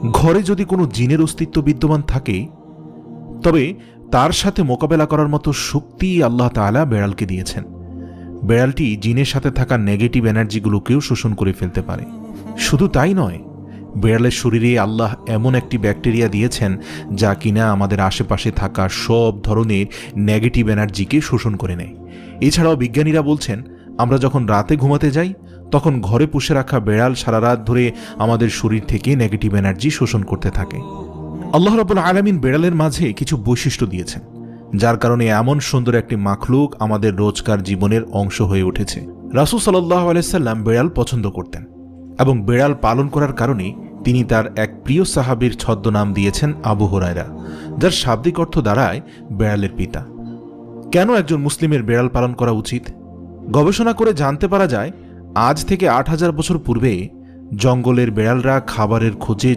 ঘরে যদি কোনো জিনের অস্তিত্ব বিদ্যমান থাকে তবে তার সাথে মোকাবেলা করার মতো শক্তি আল্লাহ তাআলা বেড়ালকে দিয়েছেন। বেড়ালটি জিনের সাথে থাকা নেগেটিভ এনার্জিগুলোকেও শোষণ করে ফেলতে পারে। শুধু তাই নয়, বেড়ালের শরীরে আল্লাহ এমন একটি ব্যাকটেরিয়া দিয়েছেন যা কিনা আমাদের আশেপাশে থাকা সব ধরনের নেগেটিভ এনার্জিকে শোষণ করে নেয়। এছাড়াও বিজ্ঞানীরা বলছেন, আমরা যখন রাতে ঘুমাতে যাই তখন ঘরে পুষে রাখা বেড়াল সারা রাত ধরে আমাদের শরীর থেকে নেগেটিভ এনার্জি শোষণ করতে থাকে। আল্লাহ রাব্বুল আলামিন বেড়ালের মাঝে কিছু বৈশিষ্ট্য দিয়েছেন, যার কারণে এমন সুন্দর একটি মাখলুক আমাদের রোজকার জীবনের অংশ হয়ে উঠেছে। রাসূল সাল্লাল্লাহু আলাইহি সাল্লাম বেড়াল পছন্দ করতেন এবং বেড়াল পালন করার কারণে তিনি তার এক প্রিয় সাহাবীর ছদ্মনাম দিয়েছেন আবু হুরায়রা, যার শাব্দিক অর্থ দাঁড়ায় বেড়ালের পিতা। কেন একজন মুসলিমের বেড়াল পালন করা উচিত? গবেষণা করে জানতে পারা যায়, আজ থেকে ৮,০০০ বছর পূর্বে জঙ্গলের বেড়ালরা খাবারের খোঁজে